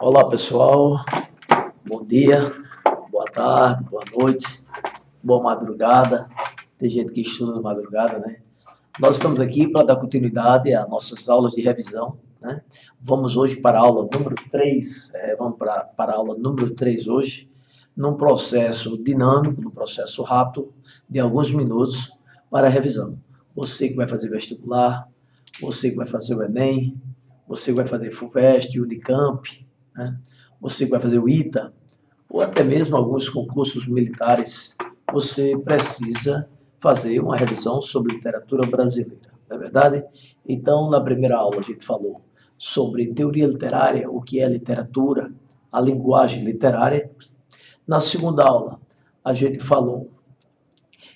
Olá pessoal, bom dia, boa tarde, boa noite, boa madrugada. Tem gente que estuda de madrugada, né? Nós estamos aqui para dar continuidade às nossas aulas de revisão, né? Vamos hoje para a aula número 3, vamos para a aula número 3 hoje, num processo dinâmico, num processo rápido, de alguns minutos para a revisão. Você que vai fazer vestibular, você que vai fazer o Enem, você que vai fazer FUVEST, Unicamp, né? Você que vai fazer o ITA, ou até mesmo alguns concursos militares, você precisa fazer uma revisão sobre literatura brasileira, não é verdade? Então, na primeira aula, a gente falou sobre teoria literária, o que é literatura, a linguagem literária. Na segunda aula, a gente falou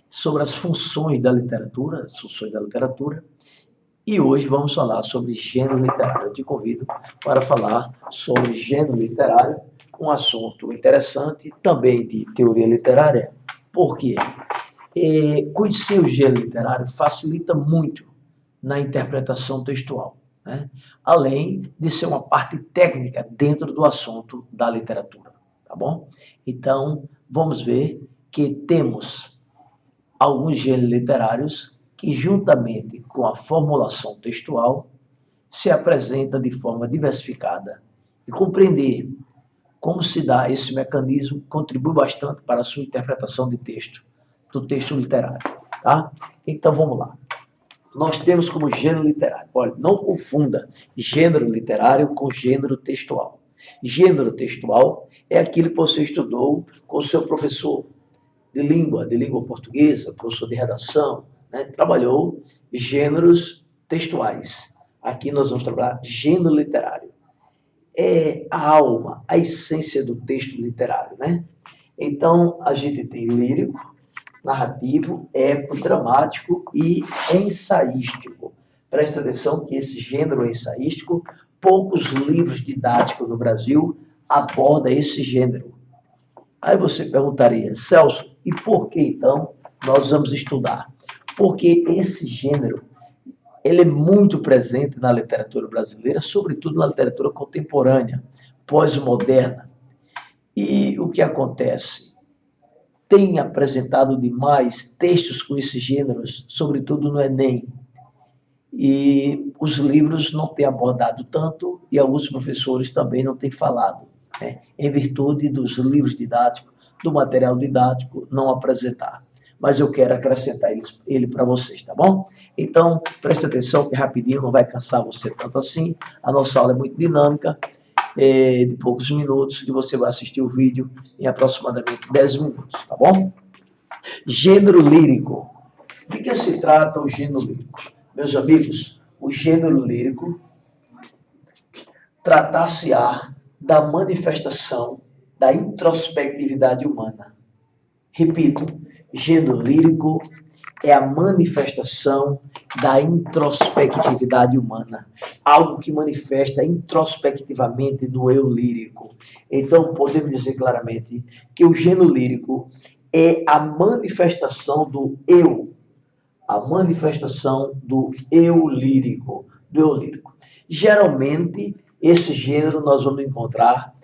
sobre as funções da literatura, e hoje vamos falar sobre gênero literário. Eu te convido para falar sobre gênero literário, um assunto interessante, também de teoria literária. Por quê? Conhecer o gênero literário facilita muito na interpretação textual, né? Além de ser uma parte técnica dentro do assunto da literatura, tá bom? Então, vamos ver que temos alguns gêneros literários que, juntamente com a formulação textual, se apresenta de forma diversificada. E compreender como se dá esse mecanismo contribui bastante para a sua interpretação de texto, do texto literário. Tá? Então, vamos lá. Nós temos como gênero literário, olha, não confunda gênero literário com gênero textual. Gênero textual é aquilo que você estudou com o seu professor de língua portuguesa, professor de redação, né? Trabalhou gêneros textuais. Aqui nós vamos trabalhar gênero literário. É a alma, a essência do texto literário, né? Então, a gente tem lírico, narrativo, épico, dramático e ensaístico. Presta atenção que esse gênero ensaístico, poucos livros didáticos no Brasil abordam esse gênero. Aí você perguntaria, Celso, e por que então nós vamos estudar? Porque esse gênero, ele é muito presente na literatura brasileira, sobretudo na literatura contemporânea, pós-moderna. E o que acontece? Tem apresentado demais textos com esses gêneros, sobretudo no Enem. E os livros não têm abordado tanto e alguns professores também não têm falado, né? Em virtude dos livros didáticos, do material didático, não apresentar. Mas eu quero acrescentar ele para vocês, tá bom? Então, preste atenção que rapidinho, não vai cansar você tanto assim. A nossa aula é muito dinâmica, de poucos minutos, e você vai assistir o vídeo em aproximadamente 10 minutos, tá bom? Gênero lírico. De que se trata o gênero lírico? Meus amigos, o gênero lírico tratar-se-á da manifestação da introspectividade humana. Repito, gênero lírico é a manifestação da introspectividade humana, algo que manifesta introspectivamente no eu lírico. Então, podemos dizer claramente que o gênero lírico é a manifestação do eu, a manifestação do eu lírico, Geralmente, esse gênero nós vamos encontrar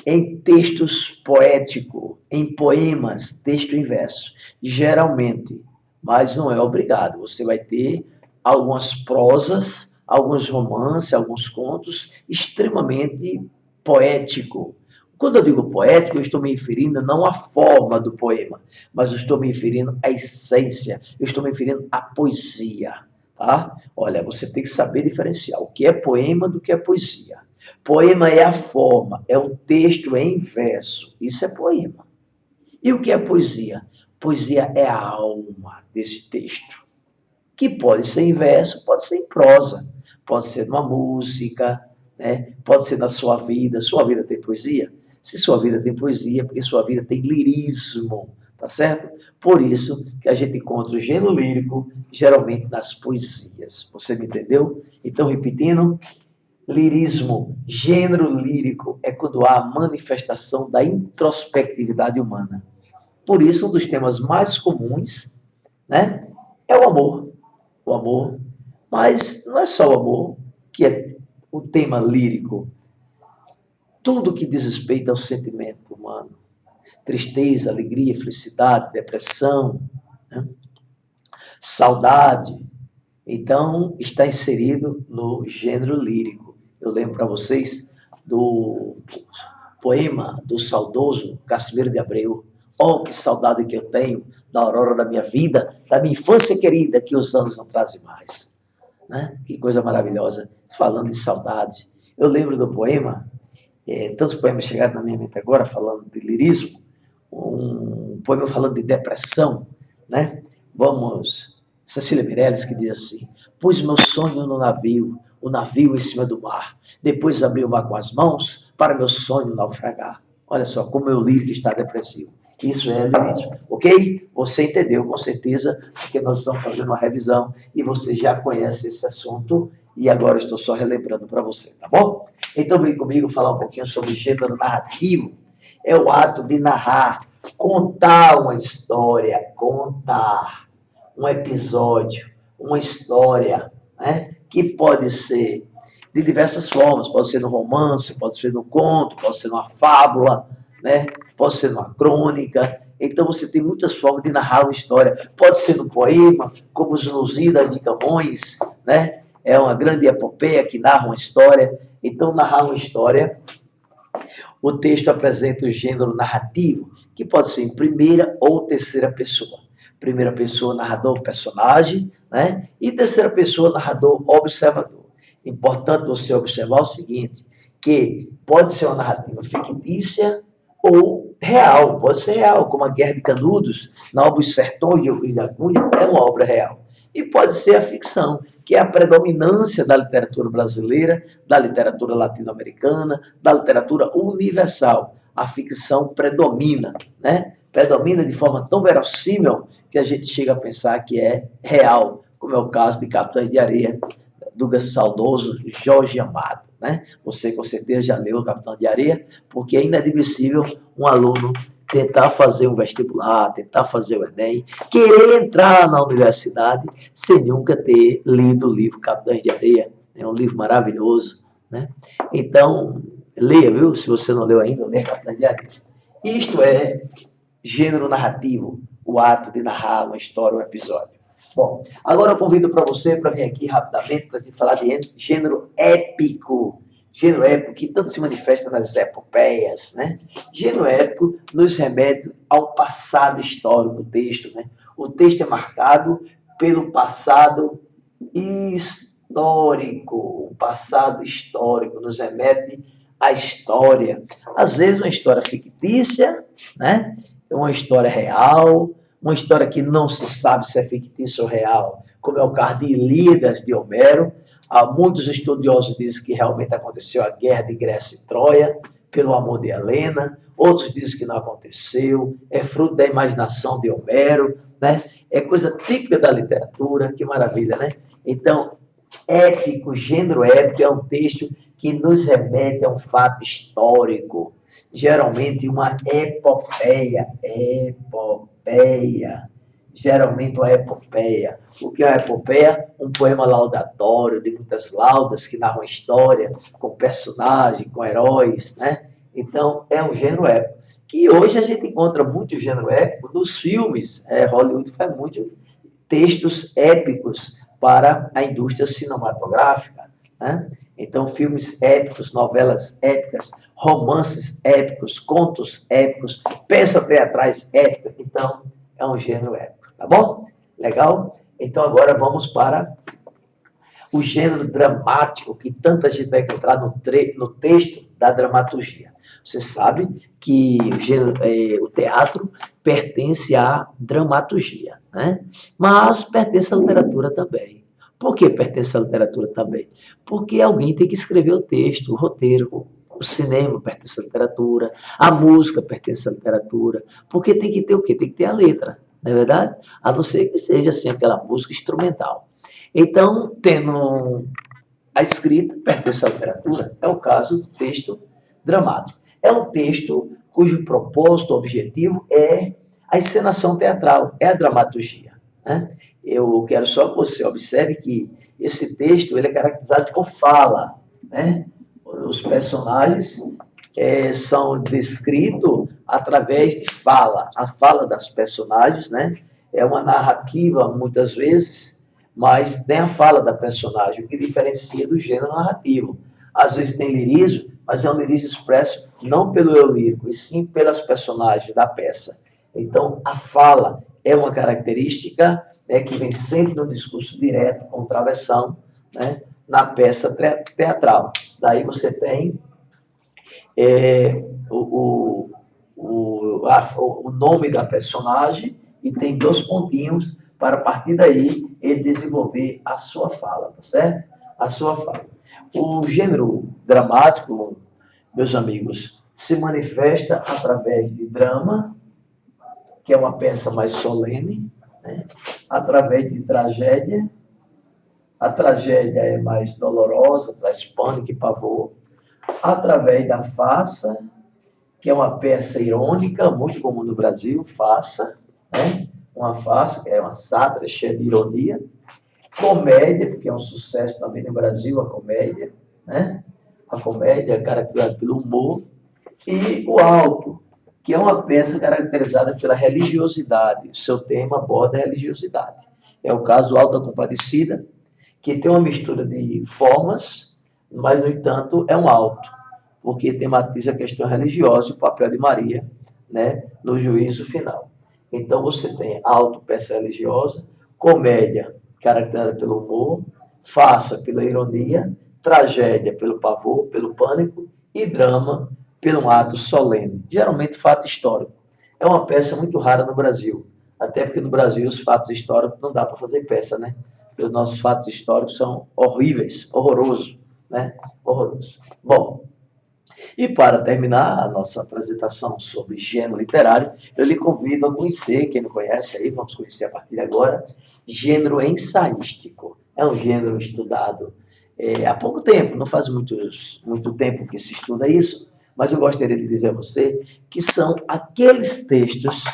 em textos poéticos, em poemas, texto em verso. Geralmente, mas não é obrigado. Você vai ter algumas prosas, alguns romances, alguns contos extremamente poético. Quando eu digo poético, eu estou me referindo não à forma do poema, mas eu estou me referindo à essência, eu estou me referindo à poesia. Tá? Olha, você tem que saber diferenciar o que é poema do que é poesia. Poema é a forma, é o texto em verso. Isso é poema. E o que é poesia? Poesia é a alma desse texto, que pode ser em verso, pode ser em prosa, pode ser numa música, né? Pode ser na sua vida. Sua vida tem poesia? Se sua vida tem poesia, porque sua vida tem lirismo, tá certo? Por isso que a gente encontra o gênero lírico geralmente nas poesias. Você me entendeu? Então, repetindo, lirismo, gênero lírico, é quando há a manifestação da introspectividade humana. Por isso, um dos temas mais comuns, né, é o amor. O amor. Mas não é só o amor que é o tema lírico. tudo que diz respeito ao sentimento humano. Tristeza, alegria, felicidade, depressão, né? Saudade. Então, está inserido no gênero lírico. Eu lembro para vocês do poema do saudoso Casimiro de Abreu. Oh, que saudade que eu tenho da aurora da minha vida, da minha infância querida, que os anos não trazem mais. Né? Que coisa maravilhosa, falando de saudade. Eu lembro do poema, tantos poemas chegaram na minha mente agora, falando de lirismo, um poema falando de depressão, né? Vamos, Cecília Meirelles, que diz assim: pus meu sonho no navio, o navio em cima do mar, depois abri o mar com as mãos para meu sonho naufragar. Olha só como meu lírico está depressivo. Isso é lirismo, ok? Você entendeu, com certeza, porque nós estamos fazendo uma revisão e você já conhece esse assunto e agora estou só relembrando para você, tá bom? Então vem comigo falar um pouquinho sobre gênero narrativo. É o ato de narrar, contar uma história, contar um episódio, uma história, né? Que pode ser de diversas formas, pode ser no romance, pode ser no conto, pode ser numa fábula, né? Pode ser numa crônica. Então você tem muitas formas de narrar uma história. Pode ser no poema, como os Lusíadas de Camões, né? É uma grande epopeia que narra uma história. Então, narrar uma história, o texto apresenta o gênero narrativo, que pode ser em primeira ou terceira pessoa. Primeira pessoa, narrador, personagem, né? E terceira pessoa, narrador, observador. Importante você observar o seguinte, que pode ser uma narrativa fictícia ou real, pode ser real, como a Guerra de Canudos, na obra Os Sertões de Euclides da Cunha, é uma obra real. E pode ser a ficção, que é a predominância da literatura brasileira, da literatura latino-americana, da literatura universal. A ficção predomina, né? Predomina de forma tão verossímil que a gente chega a pensar que é real, como é o caso de Capitães de Areia, do saudoso Jorge Amado. Né? Você com certeza já leu o Capitão de Areia, porque é inadmissível um aluno tentar fazer um vestibular, tentar fazer o Enem, querer entrar na universidade sem nunca ter lido o livro Capitães de Areia. É um livro maravilhoso. Né? Então, leia, viu? Se você não leu ainda, leia Capitães de Areia. Isto é gênero narrativo, o ato de narrar uma história, um episódio. Bom, agora eu convido para você para vir aqui rapidamente para a gente falar de gênero épico. Gênero épico que tanto se manifesta nas epopeias, né? Gênero épico nos remete ao passado histórico do texto, né? O texto é marcado pelo passado histórico. O passado histórico nos remete à história. Às vezes uma história fictícia, né? Uma história real, uma história que não se sabe se é fictícia ou real, como é o caso de Ilíadas de Homero. Muitos estudiosos dizem que realmente aconteceu a guerra de Grécia e Troia, pelo amor de Helena. Outros dizem que não aconteceu, é fruto da imaginação de Homero, né? É coisa típica da literatura, que maravilha, né? Então, épico, gênero épico é um texto que nos remete a um fato histórico, geralmente uma epopeia, geralmente uma epopeia. O que é uma epopeia? Um poema laudatório, de muitas laudas, que narram a história, com personagens, com heróis, né? Então, é um gênero épico. Que hoje a gente encontra muito gênero épico nos filmes. Hollywood faz muito textos épicos para a indústria cinematográfica, né? Então, filmes épicos, novelas épicas, romances épicos, contos épicos, peças teatrais épicas. Então, é um gênero épico, tá bom? Legal? Então, agora vamos para o gênero dramático, que tanta gente vai encontrar no texto da dramaturgia. Você sabe que o teatro pertence à dramaturgia, né? Mas pertence à literatura também. Por que pertence à literatura também? Porque alguém tem que escrever o texto, o roteiro. O cinema pertence à literatura, a música pertence à literatura, porque tem que ter o quê? Tem que ter a letra, não é verdade? A não ser que seja assim aquela música instrumental. Então, tendo a escrita, pertence à literatura, é o caso do texto dramático. É um texto cujo propósito, objetivo é a encenação teatral, é a dramaturgia. Né? Eu quero só que você observe que esse texto ele é caracterizado por fala. Né? Os personagens são descritos através de fala, a fala das personagens, né? É uma narrativa, muitas vezes, mas tem a fala da personagem, o que diferencia do gênero narrativo. Às vezes tem lirismo, mas é um lirismo expresso não pelo eu lírico, e sim pelas personagens da peça. Então, a fala é uma característica, né, que vem sempre no discurso direto, com travessão, né, na peça teatral. Daí você tem o nome da personagem e tem 2 pontinhos para, a partir daí, ele desenvolver a sua fala, tá certo? A sua fala. O gênero dramático, meus amigos, se manifesta através de drama, que é uma peça mais solene, né? Através de tragédia. A tragédia é mais dolorosa, traz pânico e pavor. Através da farsa, que é uma peça irônica, muito comum no Brasil, farsa, né? Uma farsa, que é uma sátira cheia de ironia. Comédia, porque é um sucesso também no Brasil, a comédia, né? A comédia é caracterizada pelo humor. E o alto, que é uma peça caracterizada pela religiosidade. O seu tema aborda a religiosidade. É o caso do Alto da Compadecida, que tem uma mistura de formas, mas, no entanto, é um alto, porque tematiza a questão religiosa e o papel de Maria, né, no juízo final. Então, você tem alto, peça religiosa, comédia, caracterizada pelo humor, farsa pela ironia, tragédia pelo pavor, pelo pânico, e drama pelo ato solene, geralmente fato histórico. É uma peça muito rara no Brasil, até porque no Brasil os fatos históricos não dá para fazer peça, né? Porque os nossos fatos históricos são horríveis, horrorosos, né? Horroroso. Bom, e para terminar a nossa apresentação sobre gênero literário, eu lhe convido a conhecer, quem não conhece aí, vamos conhecer a partir de agora, gênero ensaístico. É um gênero estudado há pouco tempo, não faz muito tempo que se estuda isso, mas eu gostaria de dizer a você que são aqueles textos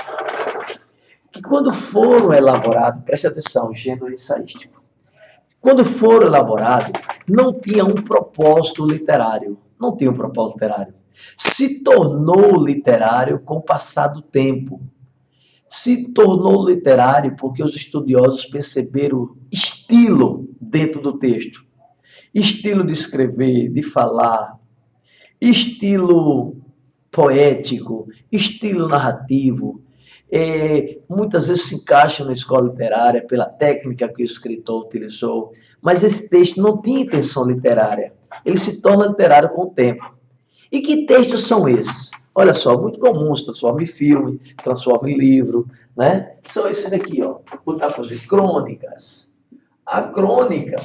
que, quando foram elaborados, preste atenção, gênero ensaístico, quando foram elaborados, não tinha um propósito literário. Não tinha um propósito literário. Se tornou literário com o passar do tempo. Se tornou literário porque os estudiosos perceberam estilo dentro do texto. Estilo de escrever, de falar, estilo poético, estilo narrativo. Muitas vezes se encaixa na escola literária pela técnica que o escritor utilizou, mas esse texto não tinha intenção literária. Ele se torna literário com o tempo. E que textos são esses? Olha só, muito comuns, transforma em filme, transforma em livro, né? São esses daqui, ó. Botar para fazer crônicas. A crônica,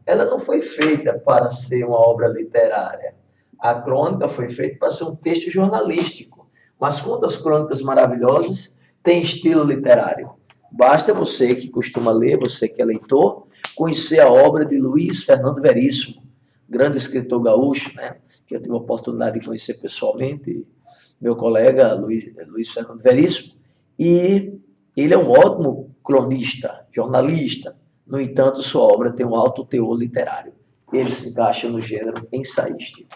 ela não foi feita para ser uma obra literária. A crônica foi feita para ser um texto jornalístico. Mas quantas crônicas maravilhosas têm estilo literário? Basta você que costuma ler, você que é leitor, conhecer a obra de Luiz Fernando Veríssimo, grande escritor gaúcho, né? Que eu tive a oportunidade de conhecer pessoalmente, meu colega Luiz Fernando Veríssimo, e ele é um ótimo cronista, jornalista. No entanto, sua obra tem um alto teor literário. Ele se encaixa no gênero ensaístico.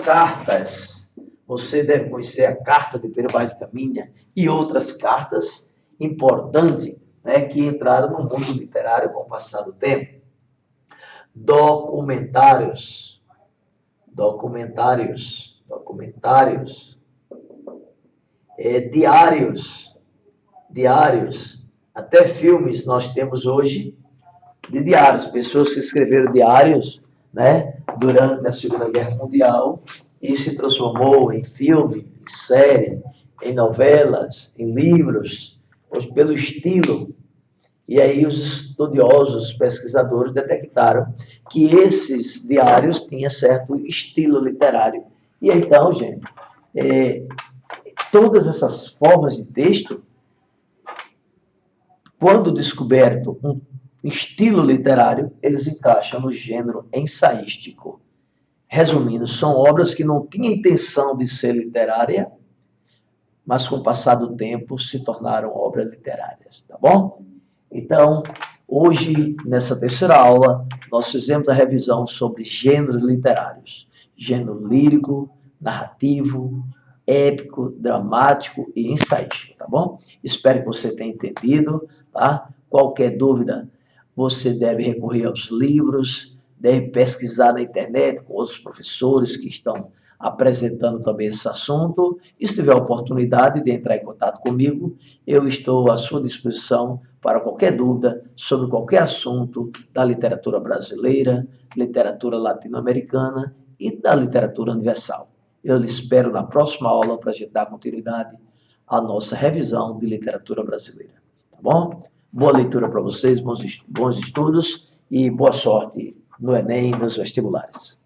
Cartas. Você deve conhecer a carta de Pedro Vaz de Caminha e outras cartas importantes, né, que entraram no mundo literário com o passar do tempo. Documentários. Diários. Até filmes nós temos hoje de diários, pessoas que escreveram diários, né, durante a Segunda Guerra Mundial, e se transformou em filme, em série, em novelas, em livros, pelo estilo. E aí os estudiosos, os pesquisadores detectaram que esses diários tinham certo estilo literário. E então, gente, todas essas formas de texto, quando descoberto um estilo literário, eles encaixam no gênero ensaístico. Resumindo, são obras que não tinham intenção de ser literária, mas com o passar do tempo se tornaram obras literárias, tá bom? Então, Hoje, nessa terceira aula, nós fizemos a revisão sobre gêneros literários. Gênero lírico, narrativo, épico, dramático e ensaístico, tá bom? Espero que você tenha entendido, tá? Qualquer dúvida, você deve recorrer aos livros, deve pesquisar na internet com outros professores que estão apresentando também esse assunto. E se tiver a oportunidade de entrar em contato comigo, eu estou à sua disposição para qualquer dúvida sobre qualquer assunto da literatura brasileira, literatura latino-americana e da literatura universal. Eu lhe espero na próxima aula para a gente dar continuidade à nossa revisão de literatura brasileira. Tá bom? Boa leitura para vocês, bons estudos e boa sorte no Enem e nos vestibulares.